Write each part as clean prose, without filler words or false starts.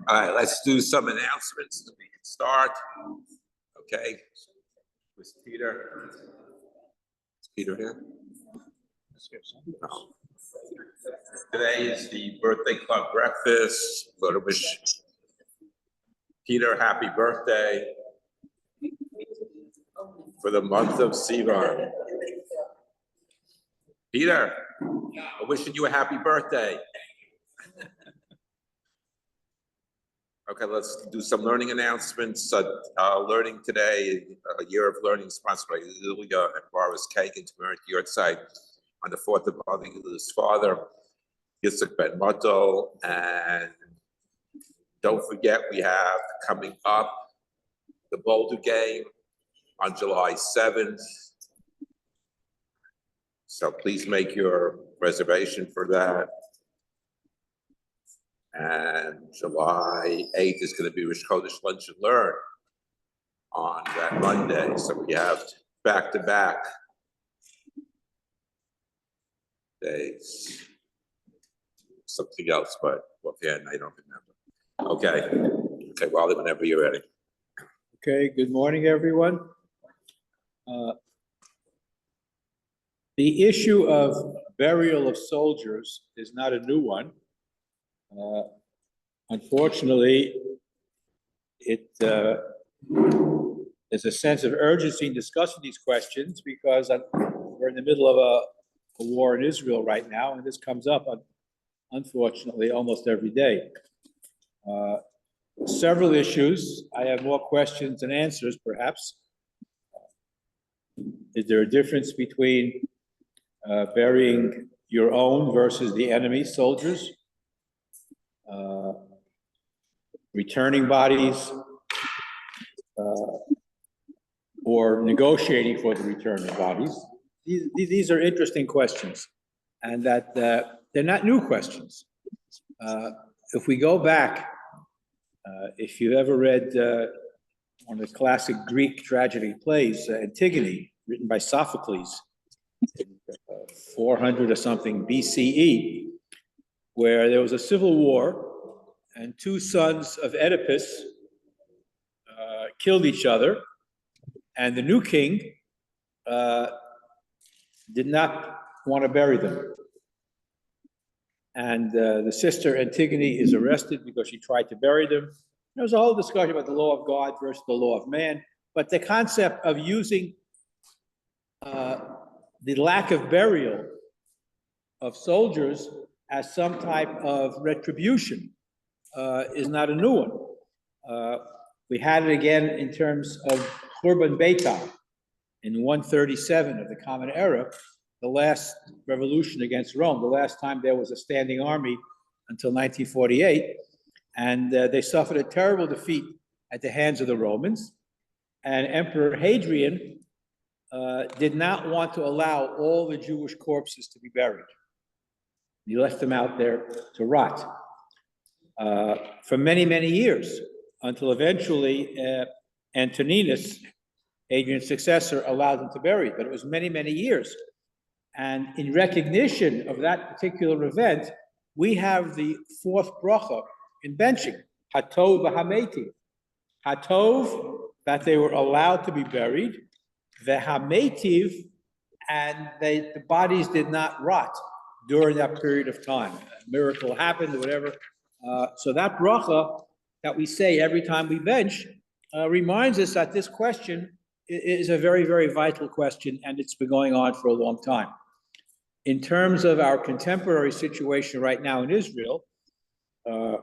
All right, let's do some announcements so we can start. Okay. Was Peter? Is Peter here? No. Today is the birthday club breakfast. Go to wish Peter happy birthday for the month of Sivan. Peter, I'm wishing you a happy birthday. Okay, let's do some learning announcements. Learning today, a year of learning sponsored by Ilya and Boris Kagan to merit Yortzeit on the 4th of Ilya's father, Yitzhak Ben Motel. And don't forget, we have coming up the Boulder game on July 7th. So please make your reservation for that. And July 8th is going to be Rosh Chodesh Lunch and Learn on that Monday. So we have back-to-back days. Something else, but offhand, I don't remember. Okay, Wally, whenever you're ready. Okay, good morning, everyone. The issue of burial of soldiers is not a new one. Unfortunately, there's a sense of urgency in discussing these questions because we're in the middle of a war in Israel right now, and this comes up, unfortunately, almost every day. Several issues. I have more questions than answers, perhaps. Is there a difference between burying your own versus the enemy soldiers? Returning bodies, or negotiating for the return of bodies? These are interesting questions, and that they're not new questions. If we go back, if you've ever read one of the classic Greek tragedy plays, Antigone, written by Sophocles, 400 or something BCE, where there was a civil war and two sons of Oedipus killed each other, and the new king did not want to bury them. And the sister Antigone is arrested because she tried to bury them. There was a whole discussion about the law of God versus the law of man, but the concept of using the lack of burial of soldiers as some type of retribution is not a new one. We had it again in terms of Churban Beitar in 137 of the Common Era, the last revolution against Rome, the last time there was a standing army until 1948, and they suffered a terrible defeat at the hands of the Romans, and Emperor Hadrian did not want to allow all the Jewish corpses to be buried. He left them out there to rot for many, many years, until eventually Antoninus, Hadrian's successor, allowed them to bury it. But it was many, many years. And in recognition of that particular event, we have the fourth bracha in benching, Hatov v'hameti. Hatov, that they were allowed to be buried, v'hametiv, and the bodies did not rot during that period of time. A miracle happened, or whatever. So that bracha that we say every time we bench reminds us that this question is a very, very vital question, and it's been going on for a long time. In terms of our contemporary situation right now in Israel, 4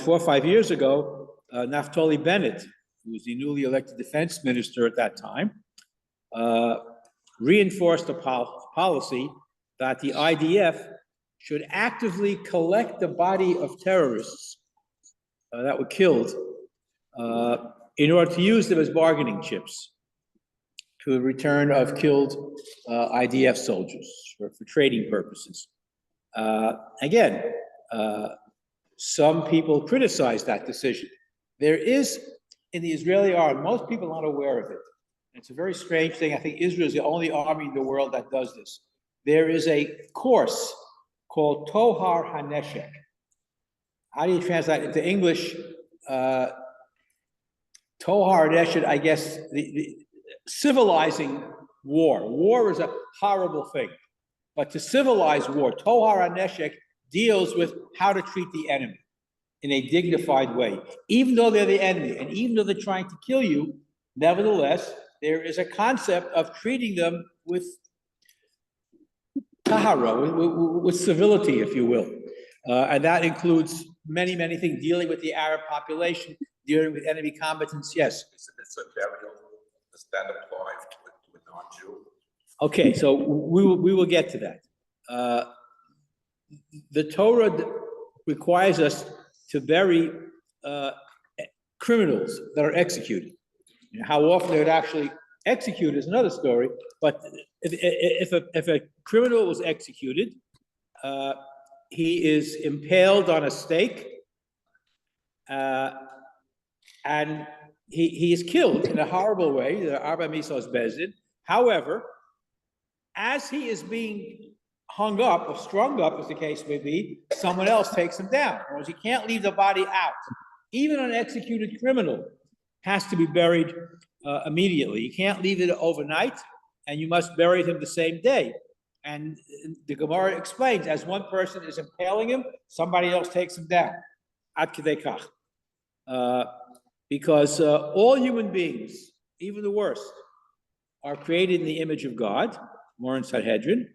or 5 years ago, Naftali Bennett, who was the newly elected defense minister at that time, reinforced a policy that the IDF should actively collect the body of terrorists that were killed in order to use them as bargaining chips to the return of killed IDF soldiers for trading purposes. Again, some people criticize that decision. There is, in the Israeli army, most people are not aware of it. It's a very strange thing. I think Israel is the only army in the world that does this. There is a course called Tohar HaNeshek. how do you translate into English? Tohar Neshet, I guess, the civilizing war. War is a horrible thing. But to civilize war, Tohar Neshek deals with how to treat the enemy in a dignified way. Even though they're the enemy, and even though they're trying to kill you, nevertheless, there is a concept of treating them with tahara, with civility, if you will. And that includes many, many things, dealing with the Arab population, dealing with enemy combatants, yes. Does that apply to a non-Jew? Okay, so we will get to that. The Torah requires us to bury criminals that are executed. You know, how often they would actually execute is another story, but if a criminal was executed, he is impaled on a stake, and he is killed in a horrible way, the Arba Misos Bezdin. However, as he is being hung up or strung up, as the case may be, someone else takes him down. Whereas you can't leave the body out. Even an executed criminal has to be buried immediately. You can't leave it overnight, and you must bury him the same day. And the Gemara explains, as one person is impaling him, somebody else takes him down. Ad kedei kach. Because all human beings, even the worst, are created in the image of God, more in Sanhedrin,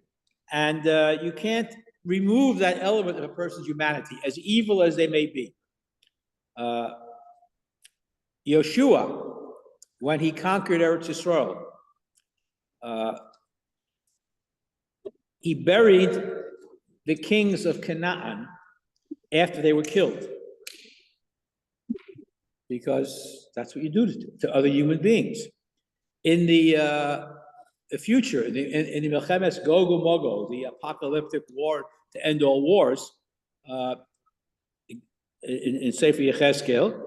and you can't remove that element of a person's humanity, as evil as they may be. Yeshua, when he conquered Eretz Yisrael, he buried the kings of Canaan after they were killed, because that's what you do to other human beings. In the future, in the Melchemes Gog Magog, the apocalyptic war to end all wars, in Sefer Yechezkel,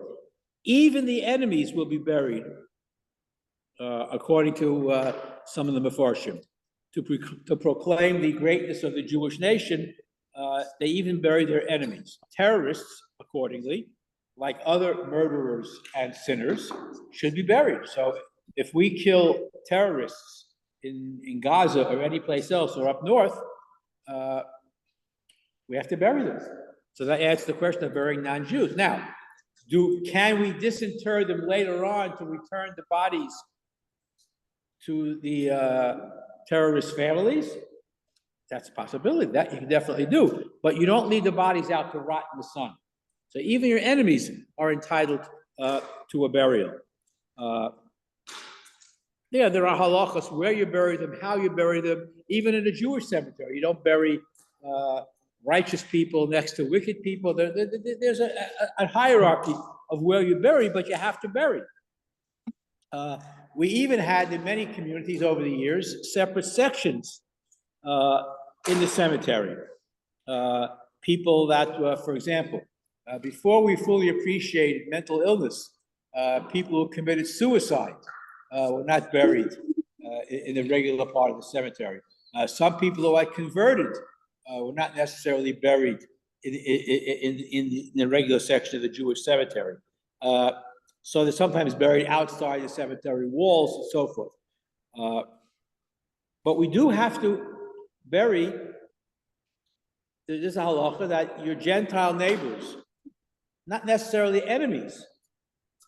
even the enemies will be buried, according to some of the Mefarshim. To proclaim the greatness of the Jewish nation, they even bury their enemies. Terrorists, accordingly, like other murderers and sinners, should be buried. So if we kill terrorists in Gaza or any place else or up north, we have to bury them. So that adds the question of burying non-Jews. Now, can we disinter them later on to return the bodies to the terrorist families? That's a possibility. That you can definitely do. But you don't leave the bodies out to rot in the sun. So even your enemies are entitled to a burial. Yeah, there are halachas where you bury them, how you bury them. Even in a Jewish cemetery, you don't bury righteous people next to wicked people. There's a hierarchy of where you bury, but you have to bury. We even had in many communities over the years separate sections in the cemetery. People that, for example, before we fully appreciated mental illness, people who committed suicide were not buried in the regular part of the cemetery. Some people who had converted were not necessarily buried in the regular section of the Jewish cemetery. So they're sometimes buried outside the cemetery walls and so forth. But we do have to bury, there's a halacha that your Gentile neighbors, not necessarily enemies,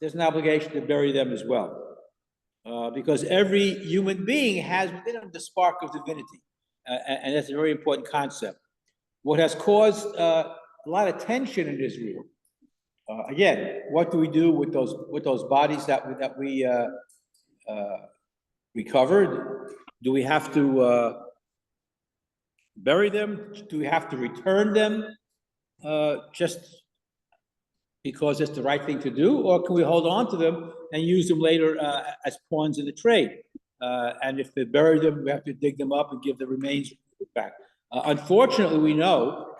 there's an obligation to bury them as well. Because every human being has within them the spark of divinity. And that's a very important concept. What has caused a lot of tension in Israel, again, what do we do with those bodies that we recovered? Do we have to bury them? Do we have to return them just because it's the right thing to do? Or can we hold on to them and use them later as pawns in the trade? And if they bury them, we have to dig them up and give the remains back. Unfortunately, we know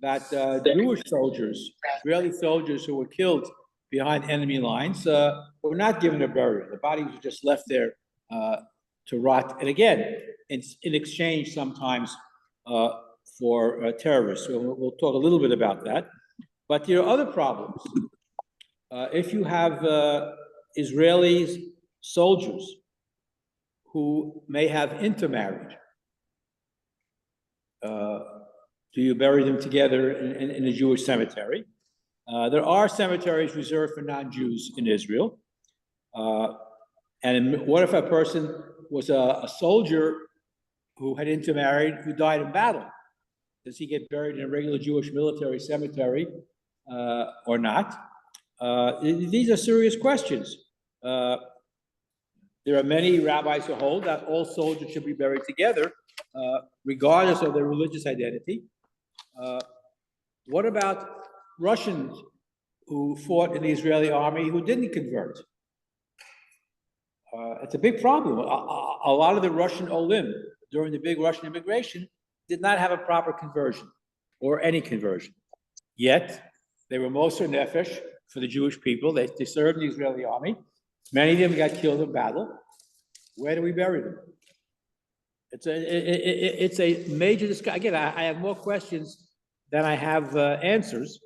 that Jewish soldiers, Israeli soldiers who were killed behind enemy lines, were not given a burial. The bodies were just left there to rot. And again, in exchange sometimes for terrorists. So we'll talk a little bit about that. But there are other problems. If you have Israeli soldiers who may have intermarried, do you bury them together in a Jewish cemetery? There are cemeteries reserved for non-Jews in Israel. And what if a person was a soldier who had intermarried, who died in battle? Does he get buried in a regular Jewish military cemetery or not? These are serious questions. There are many rabbis who hold that all soldiers should be buried together, regardless of their religious identity. What about Russians who fought in the Israeli army who didn't convert? It's a big problem. A lot of the Russian Olim during the big Russian immigration did not have a proper conversion or any conversion. Yet they were Moser Nefesh for the Jewish people. They served in the Israeli army. Many of them got killed in battle. Where do we bury them? It's a major discussion. Again, I have more questions than I have answers.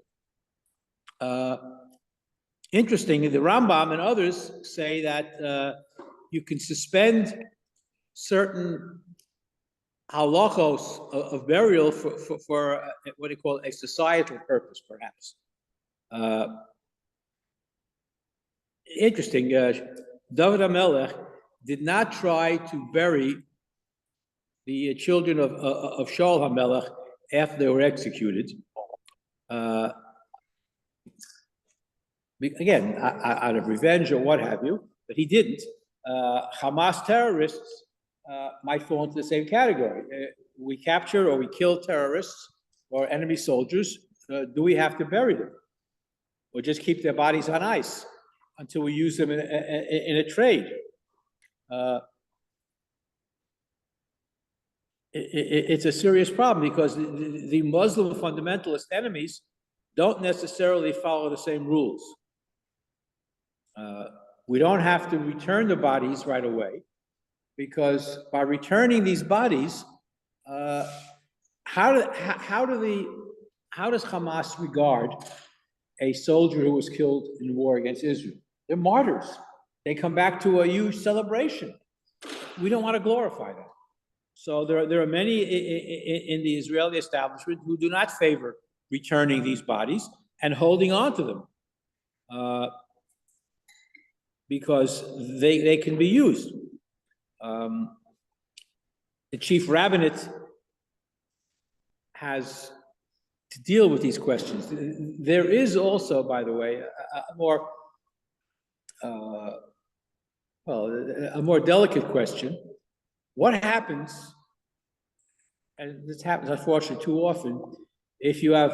Interesting, the Rambam and others say that you can suspend certain halachos of burial for what they call a societal purpose, perhaps. Interesting, David HaMelech did not try to bury the children of Shaul HaMelech after they were executed. Again, out of revenge or what have you, but he didn't. Hamas terrorists might fall into the same category. We capture or we kill terrorists or enemy soldiers. Do we have to bury them? Or just keep their bodies on ice until we use them in a trade? It's a serious problem because the Muslim fundamentalist enemies don't necessarily follow the same rules. We don't have to return the bodies right away, because by returning these bodies, how does Hamas regard a soldier who was killed in war against Israel? They're martyrs. They come back to a huge celebration. We don't want to glorify that. So there are many in the Israeli establishment who do not favor returning these bodies and holding on to them. Because they can be used. The chief rabbinate has to deal with these questions. There is also, by the way, a more delicate question. What happens, and this happens unfortunately too often, if you have,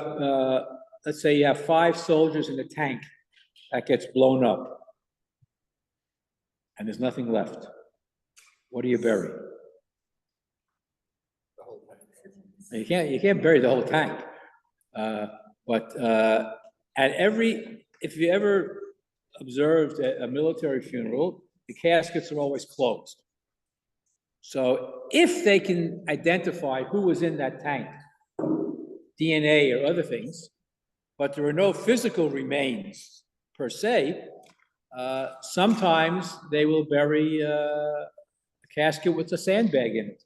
let's say you have 5 soldiers in a tank that gets blown up, and there's nothing left. What do you bury? You can't bury the whole tank. If you ever observed a military funeral, the caskets are always closed. So if they can identify who was in that tank, DNA or other things, but there are no physical remains per se, sometimes they will bury a casket with a sandbag in it,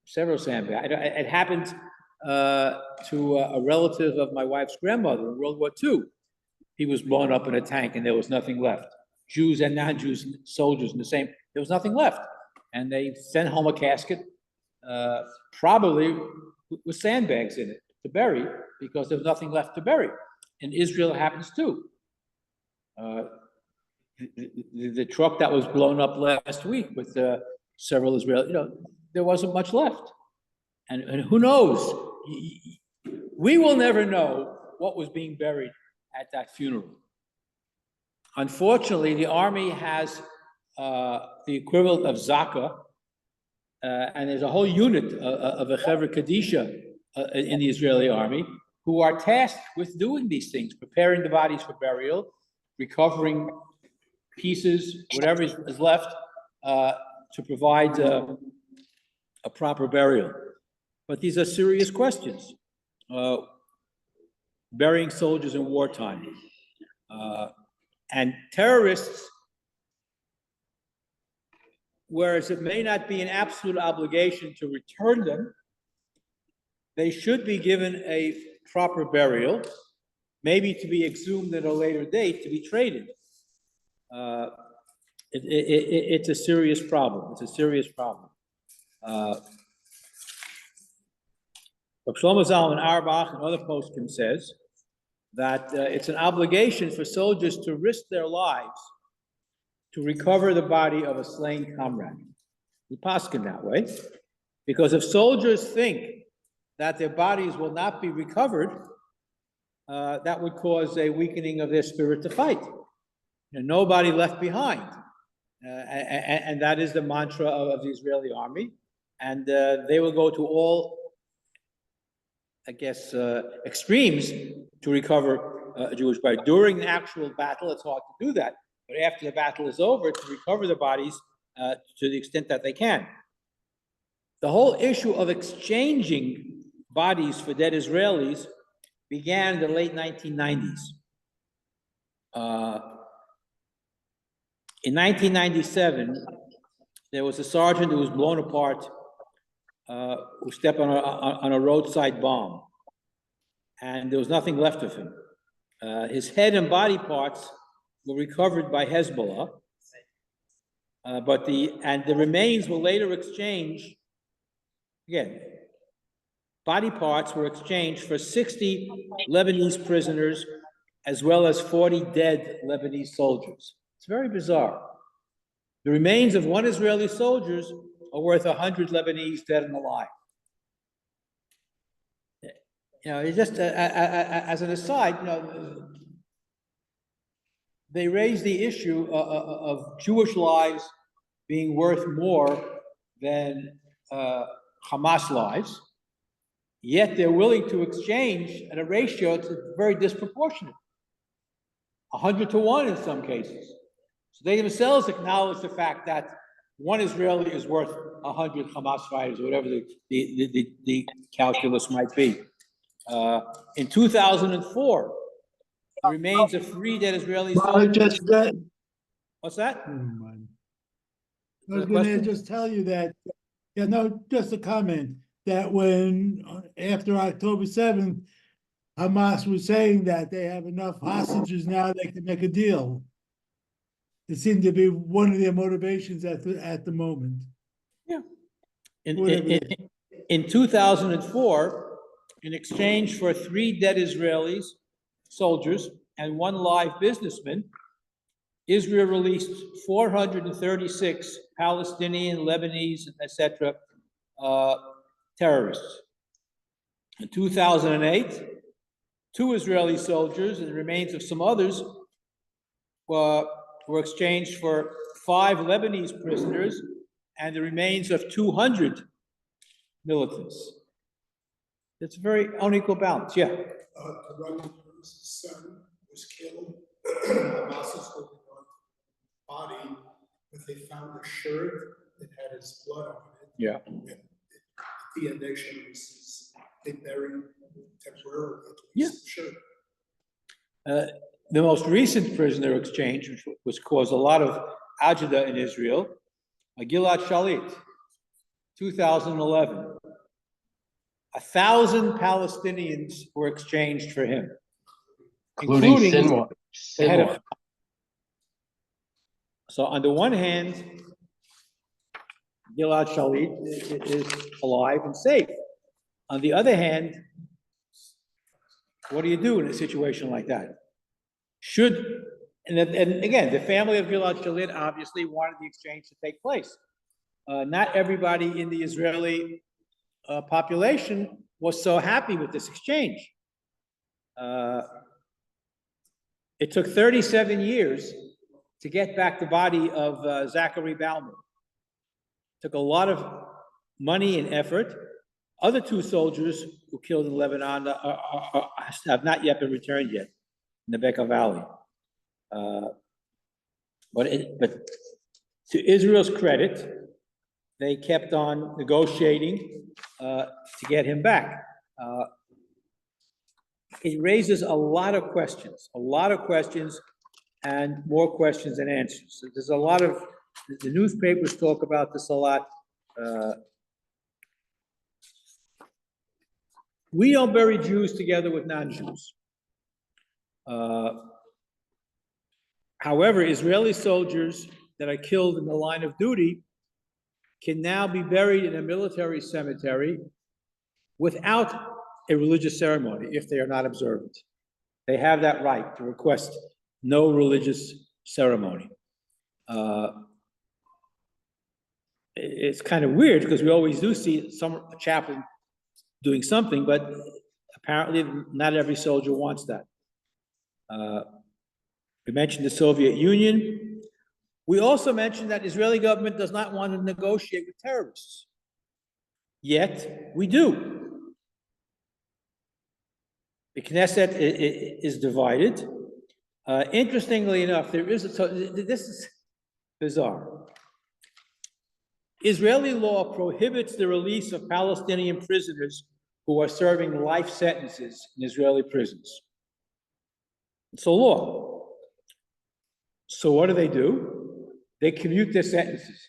several sandbags. It happened to a relative of my wife's grandmother in World War II. He was blown up in a tank and there was nothing left. Jews and non-Jews soldiers in the same, there was nothing left. And they sent home a casket, probably with sandbags in it to bury, because there was nothing left to bury. In Israel, it happens too. The truck that was blown up last week with several Israeli, there wasn't much left. And who knows? We will never know what was being buried at that funeral. Unfortunately, the army has the equivalent of Zaka, and there's a whole unit of a Chevra Kadisha in the Israeli army who are tasked with doing these things, preparing the bodies for burial, recovering pieces, whatever is left, to provide a proper burial. But these are serious questions. burying soldiers in wartime. And terrorists, whereas it may not be an absolute obligation to return them, they should be given a proper burial, maybe to be exhumed at a later date to be traded. It's a serious problem. It's a serious problem. Shlomo Zalman Auerbach and other poskim says that it's an obligation for soldiers to risk their lives to recover the body of a slain comrade. We poskim that way, because if soldiers think that their bodies will not be recovered, that would cause a weakening of their spirit to fight. Nobody left behind. And that is the mantra of the Israeli army. And they will go to all, I guess, extremes to recover a Jewish body. During the actual battle, it's hard to do that. But after the battle is over, to recover the bodies to the extent that they can. The whole issue of exchanging bodies for dead Israelis began in the late 1990s. In 1997, there was a sergeant who was blown apart, who stepped on a roadside bomb, and there was nothing left of him. His head and body parts were recovered by Hezbollah, but the remains were later exchanged. Again, body parts were exchanged for 60 Lebanese prisoners, as well as 40 dead Lebanese soldiers. It's very bizarre. The remains of one Israeli soldier are worth 100 Lebanese dead and alive. It's just as an aside, they raise the issue of Jewish lives being worth more than Hamas lives, yet they're willing to exchange at a ratio that's very disproportionate, 100 to 1 in some cases. So they themselves acknowledge the fact that one Israeli is worth 100 Hamas fighters, or whatever the calculus might be. In 2004, the remains of 3 dead Israeli soldiers. What's that? I was going to just tell you that, just a comment, that when, after October 7th, Hamas was saying that they have enough hostages now they can make a deal. It seemed to be one of their motivations at the moment. Yeah. In 2004, in exchange for 3 dead Israelis, soldiers, and 1 live businessman, Israel released 436 Palestinian, Lebanese, etc. Terrorists. In 2008, 2 Israeli soldiers and the remains of some others were exchanged for 5 Lebanese prisoners and the remains of 200 militants. It's a very unequal balance. Yeah. Rabbi's son was killed. Hamas is holding on to the body, but they found a shirt that had his blood on it. Yeah. And the DNA shows they buried temporarily Yeah. the shirt. The most recent prisoner exchange, which caused a lot of agita in Israel, Gilad Shalit, 2011. 1,000 Palestinians were exchanged for him, including the head of. So on the one hand, Gilad Shalit is alive and safe. On the other hand, what do you do in a situation like that? And again, the family of Gilad Shalit obviously wanted the exchange to take place. Not everybody in the Israeli population was so happy with this exchange. It took 37 years to get back the body of Zachary Bauman. It took a lot of money and effort. Other 2 soldiers who killed in Lebanon have not yet been returned yet in the Bekaa Valley. But to Israel's credit, they kept on negotiating to get him back. it raises a lot of questions, and more questions than answers. So there's a lot of, the newspapers talk about this a lot. We don't bury Jews together with non-Jews. However, Israeli soldiers that are killed in the line of duty can now be buried in a military cemetery without a religious ceremony if they are not observant. They have that right to request no religious ceremony. It's kind of weird because we always do see a chaplain doing something, but apparently not every soldier wants that. We mentioned the Soviet Union. We also mentioned that Israeli government does not want to negotiate with terrorists. Yet, we do. The Knesset is divided. Interestingly enough, this is bizarre. Israeli law prohibits the release of Palestinian prisoners who are serving life sentences in Israeli prisons. It's a law. So what do? They commute their sentences.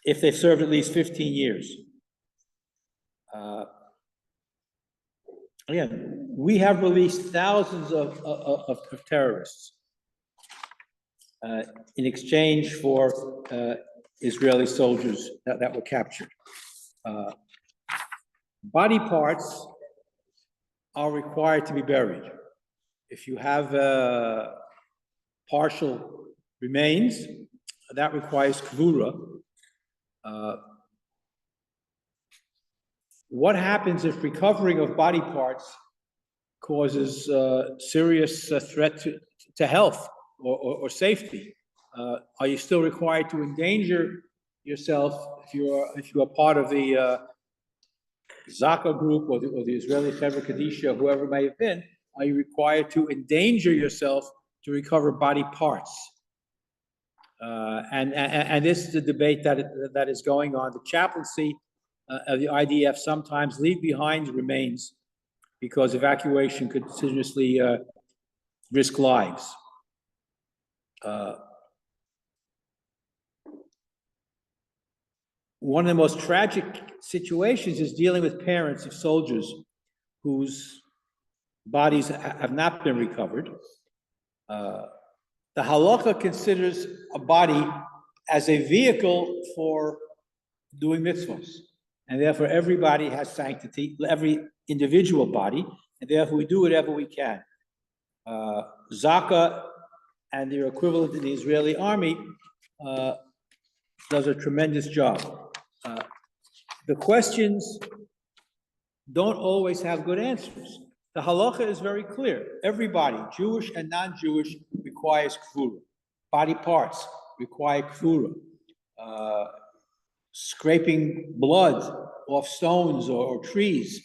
If they've served at least 15 years. Again, we have released thousands of terrorists in exchange for Israeli soldiers that were captured. Body parts are required to be buried. If you have partial remains, that requires kvura. What happens if recovering of body parts causes serious threat to health or safety? Are you still required to endanger yourself if you are part of the Zaka group or the Israeli Chevra Kadisha, whoever it may have been? Are you required to endanger yourself to recover body parts? And this is the debate that is going on. The chaplaincy of the IDF sometimes leave behind remains because evacuation could seriously risk lives. One of the most tragic situations is dealing with parents of soldiers whose bodies have not been recovered. The halacha considers a body as a vehicle for doing mitzvahs. And therefore, everybody has sanctity, every individual body, and therefore we do whatever we can. Zaka and their equivalent in the Israeli army does a tremendous job. The questions don't always have good answers. The halacha is very clear. Everybody, Jewish and non-Jewish, requires kvura. Body parts require kvura. Scraping blood off stones or trees.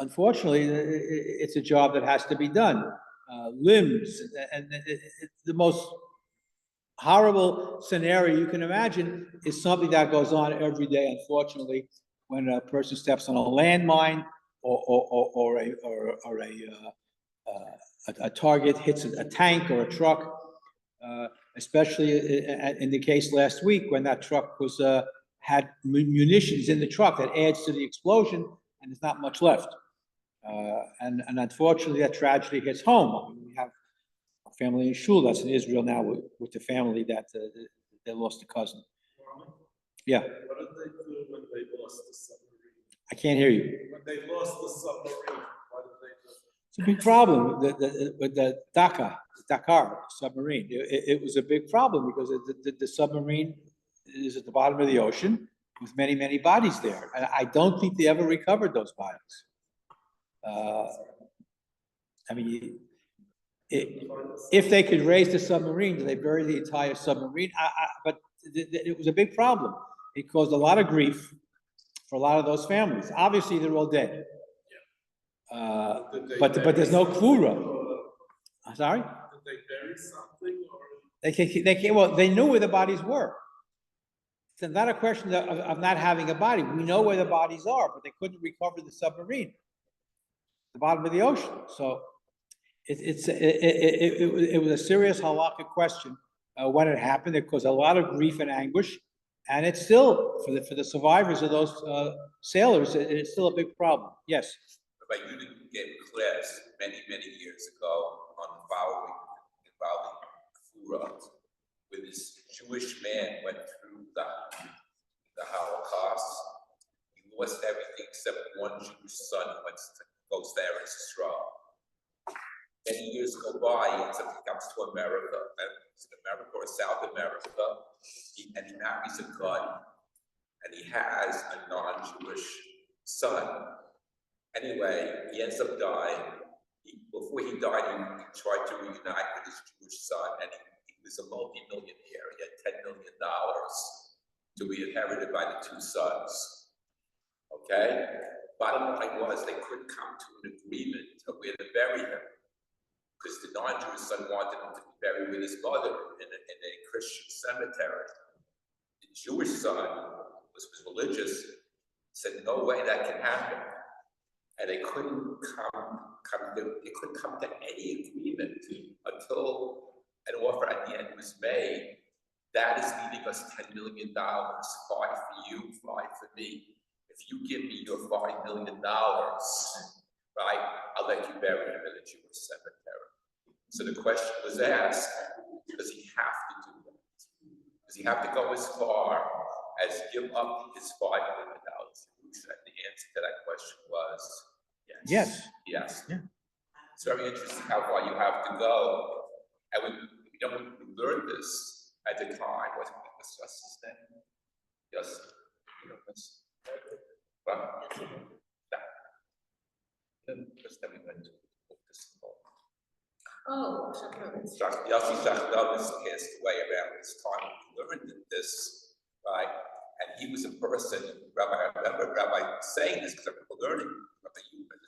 Unfortunately, it's a job that has to be done. Limbs, and the most horrible scenario you can imagine is something that goes on every day, unfortunately, when a person steps on a landmine or a target hits a tank or a truck, especially in the case last week when that truck had munitions in the truck that adds to the explosion, and there's not much left. And unfortunately, that tragedy hits home. I mean, we have a family in Shiur that's in Israel now with the family that they lost a cousin. Yeah. What did they do when they lost the submarine? I can't hear you. When they lost the submarine, what did they do? It's a big problem with the Dakar submarine. It was a big problem because the submarine is at the bottom of the ocean with many, many bodies there. And I don't think they ever recovered those bodies. I mean, if they could raise the submarine, do they bury the entire submarine? But it was a big problem. It caused a lot of grief for a lot of those families. Obviously, they're all dead. But there's no kvura. Sorry? Did they bury something? Or? Well, they knew where the bodies were. It's not a question of not having a body. We know where the bodies are, but they couldn't recover the submarine, the bottom of the ocean. So it was a serious halakhic question when it happened. It caused a lot of grief and anguish, and it's still for the survivors of those sailors. It's still a big problem. Yes. But you gave class many years ago on the following involving Kfura, where this Jewish man went through the Holocaust. He lost everything except one Jewish son who goes there in Israel. Many years go by, he comes to America, and it's in America or South America, and he marries a guy, and he has a non-Jewish son. Anyway, he ends up dying. Before he died, he tried to reunite with his Jewish son, and he was a multi-millionaire. He had $10 million to be inherited by the two sons. Okay? Bottom line was they couldn't come to an agreement of where to bury him, because the non-Jewish son wanted him to be buried with his mother in a Christian cemetery. The Jewish son was religious, said no way that can happen. And they couldn't come to any agreement until an offer at the end was made. That is leaving us $10 million, 5 for you, 5 for me. If you give me your $5 million, right, I'll let you bury him in a Jewish cemetery. So the question was asked, does he have to do that? Does he have to go as far as give up his $5 million? And the answer to that question was yes. Yes. Yeah. It's very interesting how far you have to go. And we learned this at the time. What's his name? Yes. But then we went to this. Oh, Yossi Shachnovitz passed away around this time. We learned this, right? And he was a person, Rabbi, I remember Rabbi saying this because I remember learning from the human,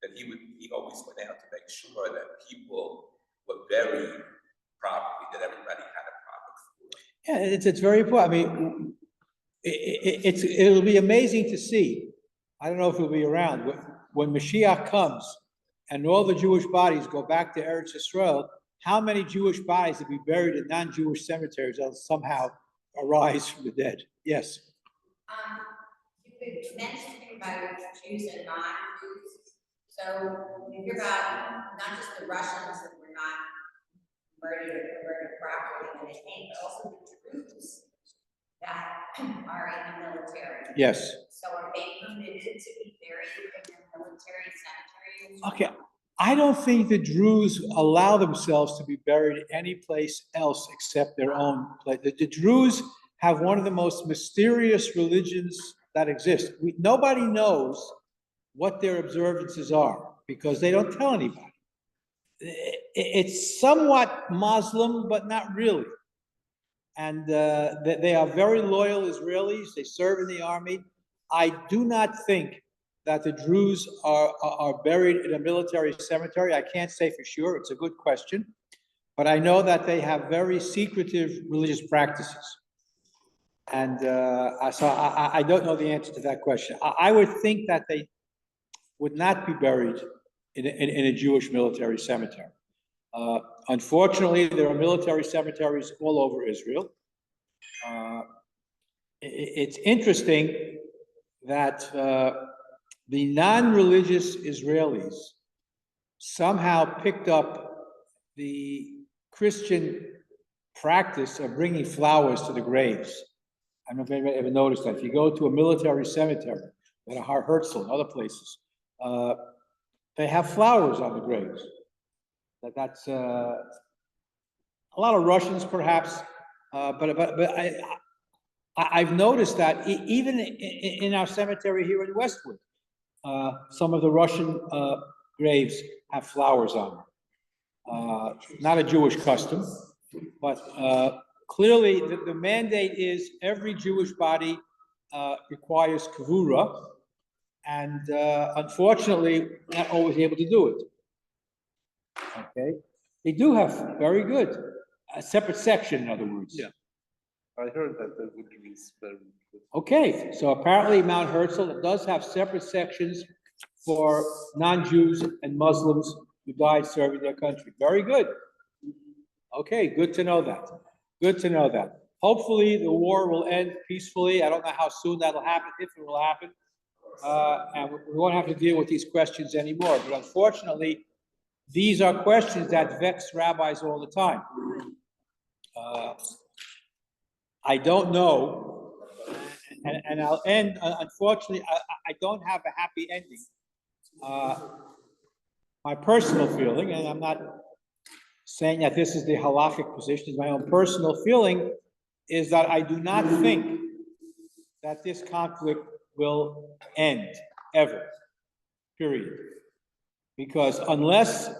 that he always went out to make sure that people were buried properly, that everybody had a proper funeral. Yeah, it's very important. I mean, it'll be amazing to see. I don't know if it'll be around when Mashiach comes and all the Jewish bodies go back to Eretz Yisrael. How many Jewish bodies will be buried in non-Jewish cemeteries that will somehow arise from the dead? Yes. You could mention about Jews and non-Jews. So you hear about not just the Russians that were not murdered properly when they came, but also the Druze that are in the military. Yes. So are they permitted to be buried in the military cemeteries? Okay. I don't think the Druze allow themselves to be buried any place else except their own place. The Druze have one of the most mysterious religions that exist. Nobody knows what their observances are because they don't tell anybody. It's somewhat Muslim, but not really. And they are very loyal Israelis. They serve in the army. I do not think that the Druze are buried in a military cemetery. I can't say for sure. It's a good question. But I know that they have very secretive religious practices. And so I don't know the answer to that question. I would think that they would not be buried in a Jewish military cemetery. Unfortunately, there are military cemeteries all over Israel. It's interesting that the non-religious Israelis somehow picked up the Christian practice of bringing flowers to the graves. I don't know if anybody ever noticed that. If you go to a military cemetery, at a Har Herzl and other places, they have flowers on the graves. That's a lot of Russians, perhaps, but I've noticed that even in our cemetery here in Westwood, some of the Russian graves have flowers on them. Not a Jewish custom, but clearly the mandate is every Jewish body requires kavura, and unfortunately, not always able to do it. Okay, they do have very good a separate section, in other words. Yeah. I heard that the wood is very good. Okay, so apparently Mount Herzl does have separate sections for non-Jews and Muslims who died serving their country. Very good. Okay, good to know that. Good to know that. Hopefully, the war will end peacefully. I don't know how soon that'll happen, if it will happen. And we won't have to deal with these questions anymore. But unfortunately, these are questions that vex rabbis all the time. I don't know, and I'll end, unfortunately, I don't have a happy ending. My personal feeling, and I'm not saying that this is the halakhic position, my own personal feeling is that I do not think that this conflict will end, ever, period. Because unless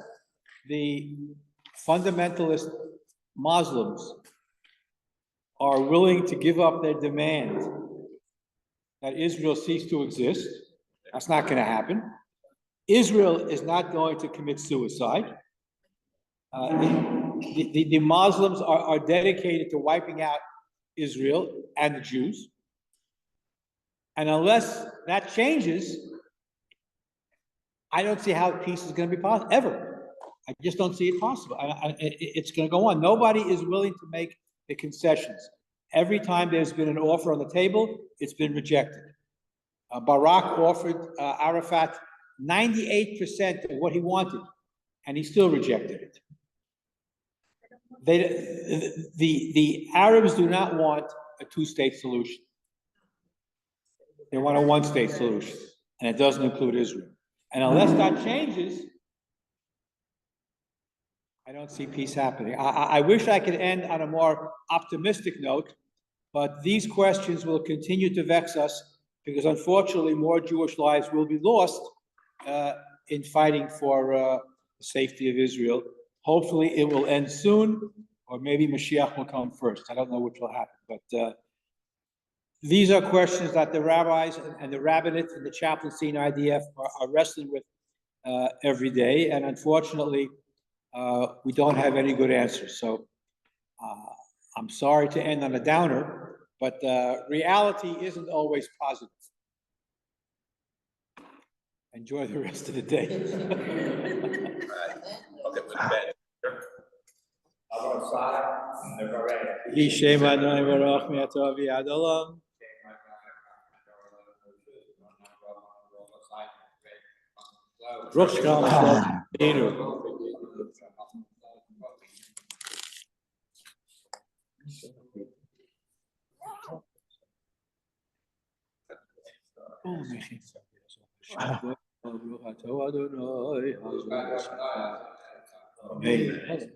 the fundamentalist Muslims are willing to give up their demand that Israel cease to exist, that's not going to happen. Israel is not going to commit suicide. The Muslims are dedicated to wiping out Israel and the Jews. And unless that changes, I don't see how peace is going to be possible, ever. I just don't see it possible. It's going to go on. Nobody is willing to make the concessions. Every time there's been an offer on the table, it's been rejected. Barak offered Arafat 98% of what he wanted, and he still rejected it. The Arabs do not want a two-state solution. They want a one-state solution, and it doesn't include Israel. And unless that changes, I don't see peace happening. I wish I could end on a more optimistic note, but these questions will continue to vex us because unfortunately more Jewish lives will be lost in fighting for the safety of Israel. Hopefully it will end soon, or maybe Mashiach will come first. I don't know which will happen, but these are questions that the rabbis and the rabbinate and the chaplaincy and IDF are wrestling with every day, and unfortunately, we don't have any good answers. So I'm sorry to end on a downer, but reality isn't always positive. Enjoy the rest of the day. Okay, with that. Yishem Adonai Baruch Mi'atov Yad Olam. Baruch Shalom Aleinu. Amen.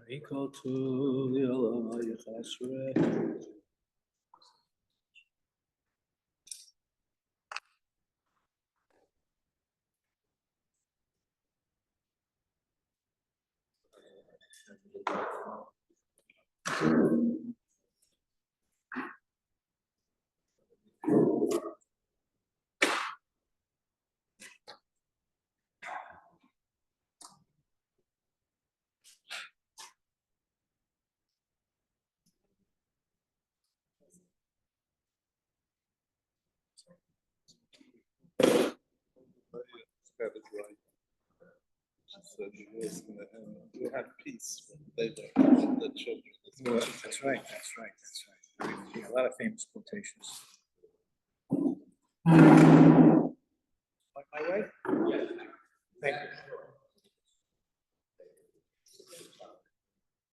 Equal to the Allah, That is right. She said it was going to end. We'll have peace when they don't, the children. That's right. A lot of famous quotations. On my way? Yeah.